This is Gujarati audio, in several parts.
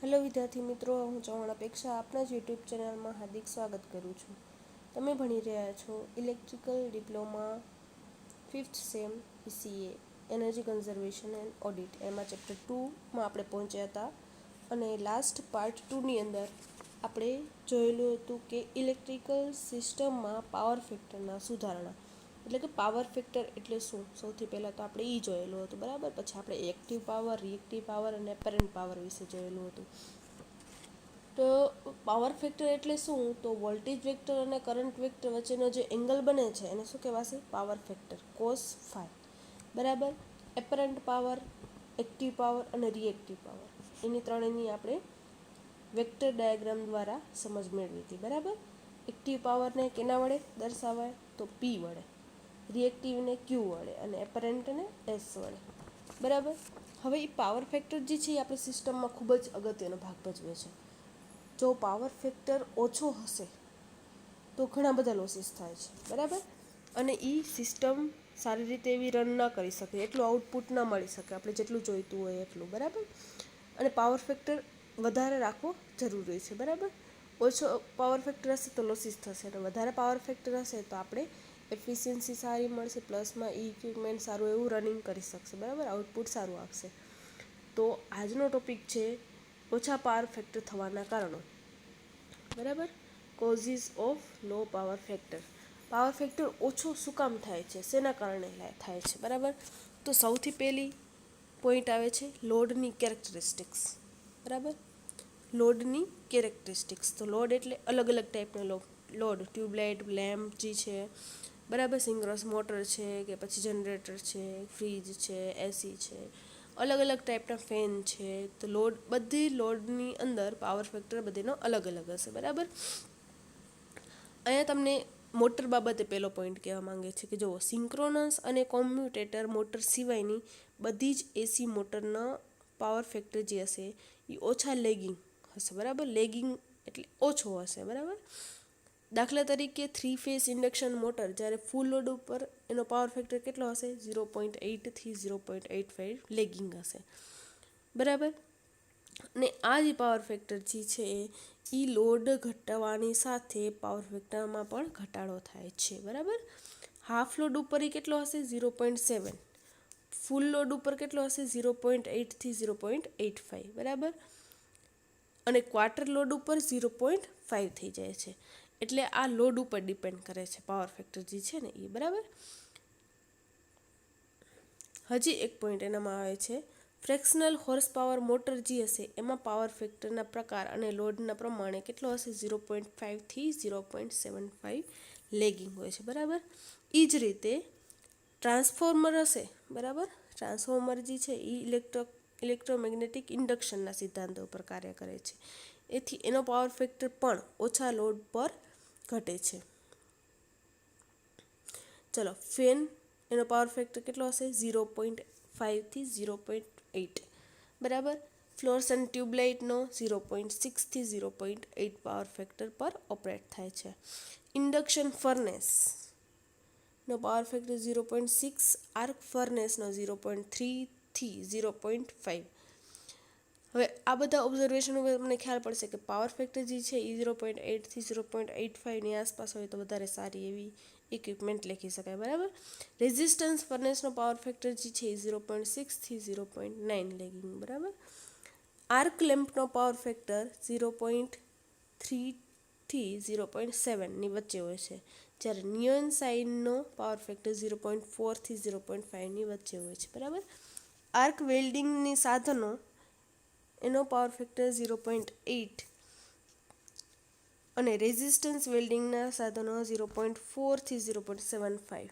હેલો વિદ્યાર્થી મિત્રો, હું ચૌહાણ અપેક્ષા આપણા જ યુટ્યુબ ચેનલમાં હાર્દિક સ્વાગત કરું છું. તમે ભણી રહ્યા છો electrical diploma 5th sem PCA energy conservation and audit. એમાં ચેપ્ટર 2માં આપણે પહોંચ્યા હતા અને લાસ્ટ પાર્ટ 2ની અંદર આપણે જોયેલું હતું કે ઇલેક્ટ્રિકલ સિસ્ટમમાં પાવર ફેક્ટરના સુધારણા એટલે કે પાવર ફેક્ટર એટલે શું. સૌથી પહેલાં તો આપણે એ જોયેલું હતું, બરાબર. પછી આપણે એક્ટિવ પાવર, રિએક્ટિવ પાવર અને એપરન્ટ પાવર વિશે જોયેલું હતું. તો પાવર ફેક્ટર એટલે શું, તો વોલ્ટેજ વેક્ટર અને કરંટ વેક્ટર વચ્ચેનો જે એંગલ બને છે એને શું કહેવાશે? પાવર ફેક્ટર, કોસ ફાઈ, બરાબર. એપરન્ટ પાવર, એક્ટિવ પાવર અને રિએક્ટિવ પાવર, એની ત્રણેયની આપણે વેક્ટર ડાયાગ્રામ દ્વારા સમજ મેળવી હતી, બરાબર. એક્ટિવ પાવરને કેના વડે દર્શાવાય? તો પી વડે, રિએક્ટિવને ક્યુ વડે અને એપરન્ટને એસ વડે, બરાબર. હવે એ પાવર ફેક્ટર જે છે એ આપણી સિસ્ટમમાં ખૂબ જ અગત્યનો ભાગ ભજવે છે. જો પાવર ફેક્ટર ઓછો હશે તો ઘણા બધા લોસીસ થાય છે, બરાબર. અને એ સિસ્ટમ સારી રીતે એવી રન ન કરી શકે, એટલું આઉટપુટ ન મળી શકે આપણે જેટલું જોઈતું હોય એટલું, બરાબર. અને પાવર ફેક્ટર વધારે રાખવો જરૂરી છે, બરાબર. ઓછો પાવર ફેક્ટર હશે તો લોસીસ થશે, અને વધારે પાવર ફેક્ટર હશે તો આપણે એફિશિયન્સી સારી મળશે, પ્લસમાં ઇક્વિપમેન્ટ સારું એવું રનિંગ કરી શકશે, બરાબર. આઉટપુટ સારું આપશે. તો આજનો ટોપિક છે ઓછા પાવર ફેક્ટર થવાના કારણો, બરાબર. Causes of low power factor. Power factor ઓછો શું કામ થાય છે, શેના કારણે થાય છે, બરાબર. તો સૌથી પહેલી પોઈન્ટ આવે છે લોડની કેરેક્ટરિસ્ટિક્સ, બરાબર. લોડની કેરેક્ટરિસ્ટિક્સ, તો લોડ એટલે અલગ અલગ ટાઈપનો લોડ. ટ્યુબલાઇટ, લેમ્પ જે છે, બરાબર. સિંક્રોનસ મોટર છે કે પછી જનરેટર છે, ફ્રીજ છે, એસી છે, અલગ અલગ ટાઈપના ફેન છે. તો લોડ, બધી લોડની અંદર પાવર ફેક્ટર બધીનો અલગ અલગ હશે, બરાબર. અહીંયા તમને મોટર બાબતે પહેલો પોઈન્ટ કહેવા માંગે છે કે જુઓ, સિંક્રોનસ અને કોમ્યુટેટર મોટર સિવાયની બધી જ એસી મોટરના પાવર ફેક્ટર જે હશે એ ઓછા લેગિંગ હશે, બરાબર. લેગિંગ એટલે ઓછો હશે, બરાબર. દાખલા તરીકે 3 ફેઝ ઇન્ડક્શન મોટર જ્યારે ફૂલ લોડ ઉપર એનો પાવર ફેક્ટર કેટલો હશે? 0.8 થી 0.85 લેગિંગ હશે, બરાબર. અને આ જે પાવર ફેક્ટર જે છે એ લોડ ઘટાડવાની સાથે પાવર ફેક્ટરમાં પણ ઘટાડો થાય છે, બરાબર. હાફ લોડ ઉપર એ કેટલો હશે? 0.7. ફૂલ લોડ ઉપર કેટલો હશે? 0.8 થી 0.85, બરાબર. અને ક્વાર્ટર લોડ ઉપર 0.5 થઈ જાય છે. એટલે આ લોડ ઉપર ડિપેન્ડ કરે છે પાવર ફેક્ટર જે છે ને એ, બરાબર. હજી એક પોઈન્ટ એનામાં આવે છે, ફ્રેક્શનલ હોર્સ પાવર મોટર જે હશે એમાં પાવર ફેક્ટરના પ્રકાર અને લોડના પ્રમાણે કેટલો હશે? 0.5 થી 0.75 લેગિંગ હોય છે, બરાબર. એ જ રીતે ટ્રાન્સફોર્મર હશે, બરાબર. ટ્રાન્સફોર્મર જે છે એ ઇલેક્ટ્રોમેગ્નેટિક ઇન્ડક્શનના સિદ્ધાંતો ઉપર કાર્ય કરે છે. એથી એનો પાવર ફેક્ટર પણ ઓછા લોડ પર ઘટે છે. ચલો, ફેન, એનો પાવર ફેક્ટર કેટલો હશે? 0.5 થી 0.8, બરાબર. ફ્લોરસન ટ્યુબલાઇટનો 0.6 થી 0.8 પાવર ફેક્ટર પર ઓપરેટ થાય છે. ઇન્ડક્શન ફર્નેસનો પાવર ફેક્ટર 0.6, આર્ક ફર્નેસનો 0.3 થી 0.5. હવે આ બધા ઓબ્ઝર્વેશન ઉપર તમને ખ્યાલ પડશે કે પાવર ફેક્ટર જે છે એ 0.8 થી 0.85ની આસપાસ હોય તો વધારે સારી એવી ઇક્વિપમેન્ટ લખી શકાય, બરાબર. રેઝિસ્ટન્સ ફર્નેસનો પાવર ફેક્ટર જે છે એ 0.6 થી 0.9 લેગિંગ, બરાબર. આર્ક લેમ્પનો પાવર ફેક્ટર 0.3થી 0.7ની વચ્ચે હોય છે, જ્યારે નિયોન સાઇનનો પાવર ફેક્ટર 0.4થી 0.5ની વચ્ચે હોય છે, બરાબર. આર્ક વેલ્ડિંગની સાધનો, એનો પાવર ફેક્ટર 0.8 અને રેઝિસ્ટન્સ વેલ્ડિંગના સાધનો 0.4થી 0.75,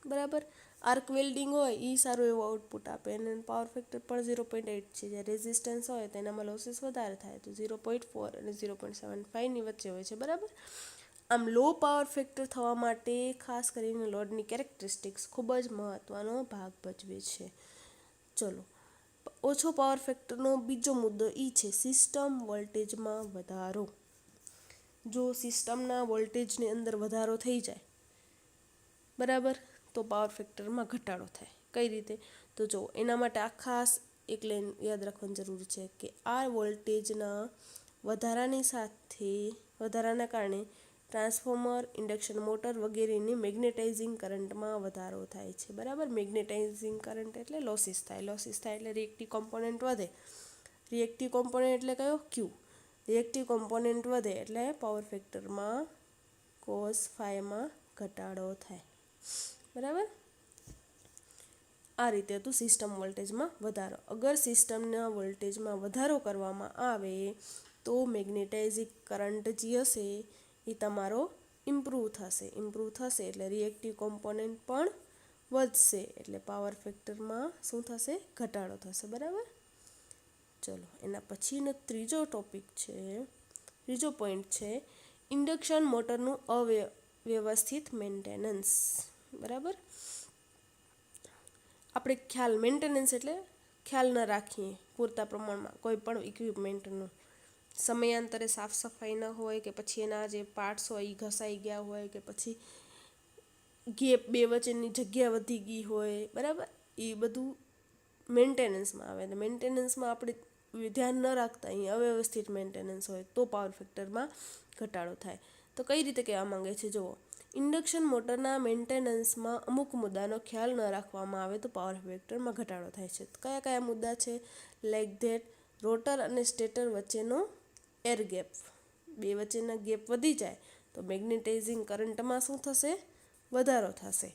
બરાબર. આર્ક વેલ્ડિંગ હોય એ સારું એવું આઉટપુટ આપે અને પાવર ફેક્ટર પણ 0.8 છે. જ્યારે રેઝિસ્ટન્સ હોય તો એનામાં લોસીસ વધારે થાય, તો 0.4 અને 0.75ની વચ્ચે હોય છે, બરાબર. આમ લો પાવર ફેક્ટર થવા માટે ખાસ કરીને લોડની કેરેક્ટરિસ્ટિક્સ ખૂબ જ મહત્ત્વનો ભાગ ભજવે છે. ચલો, ઓછો પાવર ફેક્ટરનો બીજો મુદ્દો એ છે સિસ્ટમ વોલ્ટેજમાં વધારો. જો સિસ્ટમના વોલ્ટેજની અંદર વધારો થઈ જાય, બરાબર, તો પાવર ફેક્ટરમાં ઘટાડો થાય. કઈ રીતે? તો જો એના માટે આ ખાસ એક લાઈન યાદ રાખવાની જરૂર છે કે આ વોલ્ટેજના વધારાના કારણે ટ્રાન્સફોર્મર, ઇન્ડક્શન મોટર વગેરેની મેગ્નેટાઇઝિંગ કરંટમાં વધારો થાય છે. બરાબર, મેગ્નેટાઇઝિંગ કરંટ એટલે લોસીસ થાય એટલે રિએક્ટિવ કોમ્પોનન્ટ વધે. રિએક્ટિવ કોમ્પોનન્ટ એટલે કયો? ક્યુ. રિએક્ટિવ કોમ્પોનન્ટ વધે એટલે પાવર ફેક્ટરમાં કોસ ફાઈમાં ઘટાડો થાય. બરાબર, આ રીતે હતું સિસ્ટમ વોલ્ટેજમાં વધારો. અગર સિસ્ટમના વોલ્ટેજમાં વધારો કરવામાં આવે તો મેગ્નેટાઇઝિંગ કરંટ જે હશે એ તમારો ઇમ્પ્રૂવ થશે એટલે રિએક્ટિવ કોમ્પોનન્ટ પણ વધશે એટલે પાવર ફેક્ટરમાં શું થશે? ઘટાડો થશે. બરાબર, ચલો એના પછીનો ત્રીજો પોઈન્ટ છે ઇન્ડક્શન મોટરનું અવ્યવસ્થિત મેન્ટેનન્સ. બરાબર, આપણે મેન્ટેનન્સ એટલે ખ્યાલ ન રાખીએ પૂરતા પ્રમાણમાં કોઈ પણ ઇક્વિપમેન્ટનું, સમયાંતરે સાફ સફાઈ ન હોય કે પછી એના જે પાર્ટ્સ હોય એ ઘસાઈ ગયા હોય કે પછી ગેપ બે વચ્ચેની જગ્યા વધી ગઈ હોય. બરાબર, એ બધું મેન્ટેનન્સમાં આવે. મેન્ટેનન્સમાં આપણે ધ્યાન ન રાખતા અહીં અવ્યવસ્થિત મેન્ટેનન્સ હોય તો પાવર ફેક્ટરમાં ઘટાડો થાય. તો કઈ રીતે કહેવા માંગે છે? જુઓ, ઇન્ડક્શન મોટરના મેન્ટેનન્સમાં અમુક મુદ્દાનો ખ્યાલ ન રાખવામાં આવે તો પાવર ફેક્ટરમાં ઘટાડો થાય છે. કયા કયા મુદ્દા છે? લાઈક ધેટ રોટર અને સ્ટેટર વચ્ચેનો એર ગેપ, બે વચ્ચેના ગેપ વધી જાય તો મેગ્નેટાઇઝિંગ કરંટમાં શું થશે? વધારો થશે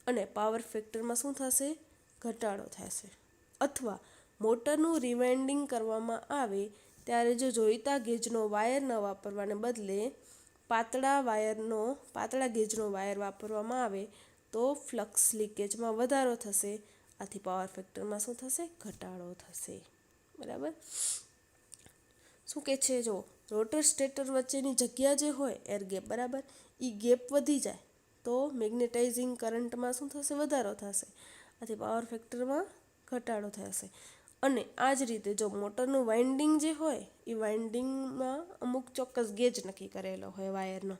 અને પાવર ફેક્ટરમાં શું થશે? ઘટાડો થશે. અથવા મોટરનું રિવાઇન્ડિંગ કરવામાં આવે ત્યારે જો જોઈતા ગેજનો વાયર ન વાપરવાને બદલે પાતળા ગેજનો વાયર વાપરવામાં આવે તો ફ્લક્સ લીકેજમાં વધારો થશે. આથી પાવર ફેક્ટરમાં શું થશે? ઘટાડો થશે. બરાબર, શું કે છે? જો રોટર સ્ટેટર વચ્ચેની જગ્યા જે હોય એર ગેપ, બરાબર, એ ગેપ વધી જાય તો મેગ્નેટાઇઝિંગ કરંટમાં શું થશે? વધારો થશે. આથી પાવર ફેક્ટરમાં ઘટાડો થશે. અને આ જ રીતે જો મોટરનું વાઇન્ડિંગ જે હોય એ વાઇન્ડિંગમાં અમુક ચોક્કસ ગેજ નક્કી કરેલો હોય વાયરનો,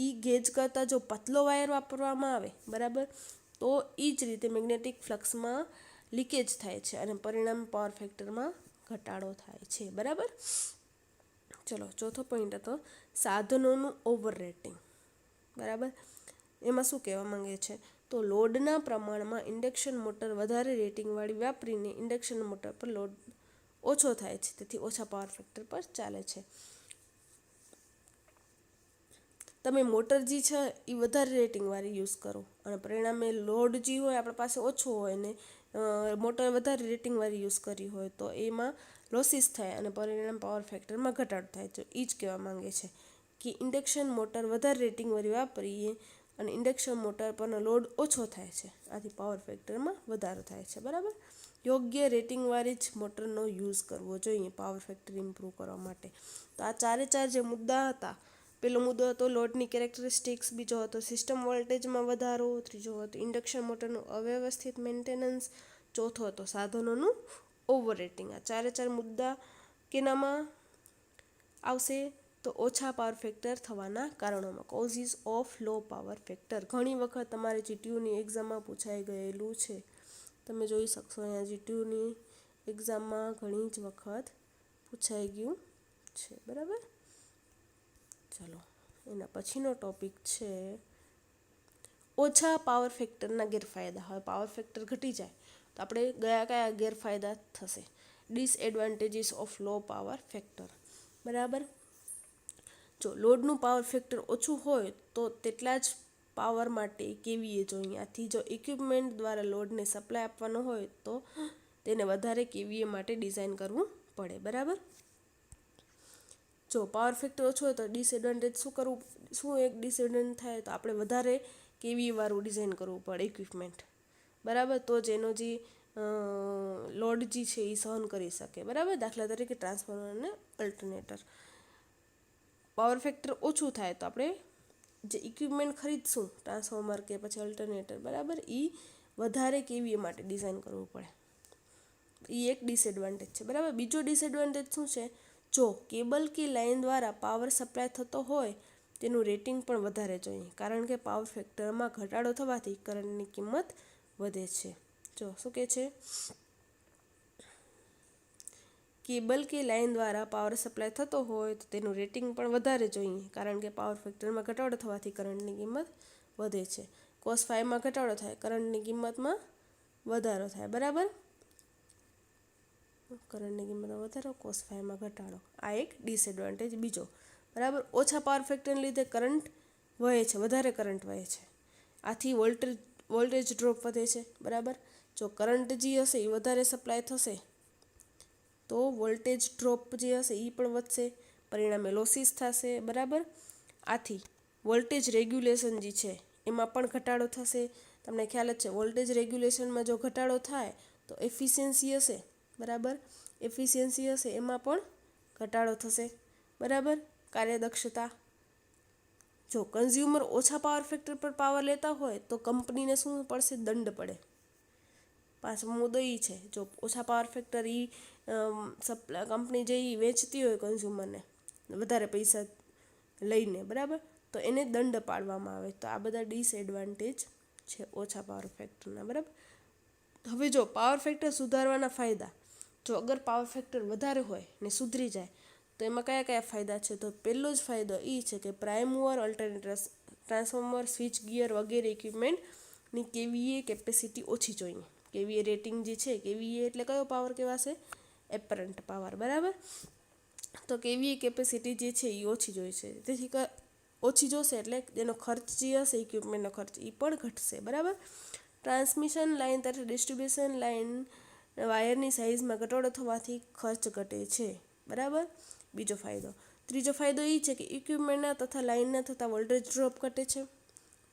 એ ગેજ કરતાં જો પતલો વાયર વાપરવામાં આવે, બરાબર, તો એ જ રીતે મેગ્નેટિક ફ્લક્સમાં લીકેજ થાય છે અને પરિણામે પાવર ફેક્ટરમાં ઘટાડો થાય છે. બરાબર, ચલો ચોથો પોઈન્ટ હતો સાધનોનું ઓવર રેટિંગ. બરાબર, એમાં શું કહેવા માંગે છે? તો લોડના પ્રમાણમાં ઇન્ડક્શન મોટર વધારે રેટિંગવાળી વાપરીને ઇન્ડક્શન મોટર પર લોડ ઓછો થાય છે, તેથી ઓછા પાવર ફેક્ટર પર ચાલે છે. તમે મોટર જે છે એ વધારે રેટિંગવાળી યુઝ કરો અને પરિણામે લોડ જે હોય આપણા પાસે ઓછો હોય ને મોટર વધારે રેટિંગવાળી યુઝ કરી હોય તો એમાં લોસીસ થાય અને પરિણામે પાવર ફેક્ટરમાં ઘટાડો થાય. તો એ જ કહેવા માંગે છે કે ઇન્ડક્શન મોટર વધારે રેટિંગવાળી વાપરીએ અને ઇન્ડક્શન મોટર પરનો લોડ ઓછો થાય છે, આથી પાવર ફેક્ટરમાં વધારો થાય છે. બરાબર, યોગ્ય રેટિંગવાળી જ મોટરનો યુઝ કરવો જોઈએ પાવર ફેક્ટર ઇમ્પ્રૂવ કરવા માટે. તો આ ચારે જે મુદ્દા હતા, પહેલો મુદ્દો હતો લોડની કેરેક્ટરિસ્ટિક્સ, બીજો હતો સિસ્ટમ વોલ્ટેજમાં વધારો, ત્રીજો હતો ઇન્ડક્શન મોટરનું અવ્યવસ્થિત મેન્ટેનન્સ, ચોથો હતો સાધનોનું ઓવર રેટિંગ. આ ચારે મુદ્દા કેનામાં આવશે? તો ઓછા પાવર ફેક્ટર થવાના કારણોમાં, causes of low power factor. ઘણી વખત તમારે જીટીયુની એક્ઝામમાં પૂછાઈ ગયેલું છે. તમે જોઈ શકશો અહીંયા જીટીયુની એક્ઝામમાં ઘણી જ વખત પૂછાઈ ગયું છે. બરાબર, ચલો એના પછીનો ટોપિક છે ઓછા પાવર ફેક્ટરના ગેરફાયદા. હવે પાવર ફેક્ટર ઘટી જાય તો આપણે કયા ગેરફાયદા થશે? Disadvantages of low power factor. બરાબર, જો લોડનું પાવર ફેક્ટર ઓછું હોય તો તેટલા જ પાવર માટે કેવીએ જોઈએ. આથી જો ઇક્વિપમેન્ટ દ્વારા લોડને સપ્લાય આપવાનો હોય તો તેને વધારે કેવીએ માટે ડિઝાઇન કરવું પડે. બરાબર, જો પાવર ફેક્ટર ઓછો હોય તો ડિસએડવાન્ટેજ શું એક ડિસએડવાન્ટેજ થાય તો આપણે વધારે કેવીએ વાળું ડિઝાઇન કરવું પડે ઇક્વિપમેન્ટ. બરાબર, તો જ એનો જે લોડ જે છે એ સહન કરી શકે. બરાબર, દાખલા તરીકે ટ્રાન્સફોર્મર અને અલ્ટરનેટર. પાવર ફેક્ટર ઓછું થાય તો આપણે જે ઇક્વિપમેન્ટ ખરીદશું ટ્રાન્સફોર્મર કે પછી અલ્ટરનેટર, બરાબર, એ વધારે કેવીએ માટે ડિઝાઇન કરવું પડે. એ એક ડિસએડવાન્ટેજ છે. બરાબર, બીજો ડિસએડવાન્ટેજ શું છે? જો કેબલ કે લાઇન દ્વારા પાવર સપ્લાય થતો હોય તેનું રેટિંગ પણ વધારે જોઈએ, કારણ કે પાવર ફેક્ટરમાં ઘટાડો થવાથી કરંટની કિંમત વધે છે. જો શું કહે છે? કેબલ કે લાઇન દ્વારા પાવર સપ્લાય થતો હોય તો તેનું રેટિંગ પણ વધારે જોઈએ, કારણ કે પાવર ફેક્ટરમાં ઘટાડો થવાથી કરંટની કિંમત વધે છે. cos ફાઈવમાં ઘટાડો થાય, કરંટની કિંમતમાં વધારો થાય. બરાબર, કરંટની કિંમતમાં વધારો, cos ફાઈવમાં ઘટાડો, આ એક ડિસએડવાન્ટેજ બીજો. બરાબર, ઓછા પાવર ફેક્ટરને લીધે કરંટ વહે છે, વધારે કરંટ વહે છે, આથી વોલ્ટેજ ડ્રોપ વધે છે. બરાબર, જો કરંટ જે હશે એ વધારે સપ્લાય થશે તો વોલ્ટેજ ડ્રોપ જે હશે એ પણ વધશે, પરિણામે લોસીસ થશે. બરાબર, આથી વોલ્ટેજ રેગ્યુલેશન જે છે એમાં પણ ઘટાડો થશે. તમને ખ્યાલ જ છે, વોલ્ટેજ રેગ્યુલેશનમાં જો ઘટાડો થાય તો એફિશિયન્સી હશે, બરાબર, એફિશિયન્સી હશે એમાં પણ ઘટાડો થશે. બરાબર, કાર્યદક્ષતા. જો કન્ઝ્યુમર ઓછા પાવર ફેક્ટર પર પાવર લેતા હોય તો કંપનીને શું પડશે? દંડ પડે. પાંચમો મુદ્દો એ છે, જો ઓછા પાવર ફેક્ટર કંપની જે વેચતી હોય કન્ઝ્યુમરને વધારે પૈસા લઈને, બરાબર, તો એને દંડ પાડવામાં આવે. તો આ બધા ડિસએડવાન્ટેજ છે ઓછા પાવર ફેક્ટરના. બરાબર, હવે જો પાવર ફેક્ટર સુધારવાના ફાયદા, જો અગર પાવર ફેક્ટર વધારે હોય ને સુધરી જાય તો એમાં કયા કયા ફાયદા છે? તો પહેલો જ ફાયદો એ છે કે prime mover, alternator, transformer, switch gear વગેરે ઇક્વિપમેન્ટની કેવીએ કેપેસિટી ઓછી જોઈએ. કેવીએ રેટિંગ જે છે, કેવીએ એટલે કયો પાવર કહેવાશે? Apparent power. બરાબર, તો કેવીએ કેપેસિટી જે છે એ ઓછી જોઈશે, તેથી ઓછી જોશે એટલે એનો ખર્ચ જે હશે ઇક્વિપમેન્ટનો ખર્ચ એ પણ ઘટશે. બરાબર, ટ્રાન્સમિશન લાઇન તથા ડિસ્ટ્રીબ્યુશન લાઇન વાયરની સાઇઝમાં ઘટાડો થવાથી ખર્ચ ઘટે છે. બરાબર, બીજો ફાયદો. ત્રીજો ફાયદો એ છે કે ઇક્વિપમેન્ટના તથા લાઇનના થતા વોલ્ટેજ ડ્રોપ ઘટે છે.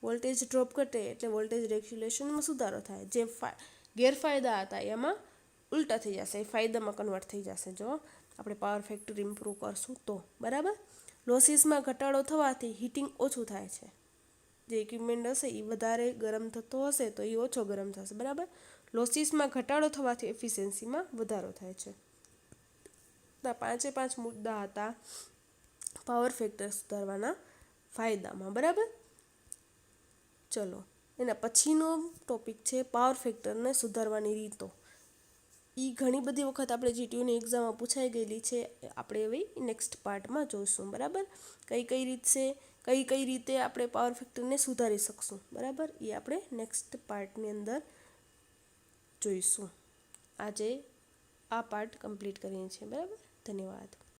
વોલ્ટેજ ડ્રોપ ઘટે એટલે વોલ્ટેજ રેગ્યુલેશનમાં સુધારો થાય. જે ગેરફાયદા હતા એમાં ઉલટા થઈ જશે, એ ફાયદામાં કન્વર્ટ થઈ જશે જો આપણે પાવર ફેક્ટર ઇમ્પ્રૂવ કરશું તો. બરાબર, લોસીસમાં ઘટાડો થવાથી હીટિંગ ઓછું થાય છે. જે ઇક્વિપમેન્ટ હશે એ વધારે ગરમ થતો હશે તો એ ઓછો ગરમ થશે. બરાબર, લોસીસમાં ઘટાડો થવાથી એફિશિયન્સીમાં વધારો થાય છે. પાંચે પાંચ મુદ્દા હતા પાવર ફેક્ટર સુધારવાના ફાયદામાં. બરાબર, ચલો એના પછીનો ટોપિક છે પાવર ફેક્ટરને સુધારવાની રીતો. એ ઘણી બધી વખત આપણે જીટીયુની એક્ઝામમાં પૂછાઈ ગયેલી છે. આપણે હવે નેક્સ્ટ પાર્ટમાં જોઈશું. બરાબર, કઈ રીતે આપણે પાવર ફેક્ટરને સુધારી શકશું. બરાબર, એ આપણે નેક્સ્ટ પાર્ટની અંદર જોઈશું. આજે આ પાર્ટ કમ્પ્લીટ કરીએ છીએ. બરાબર, ધન્યવાદ.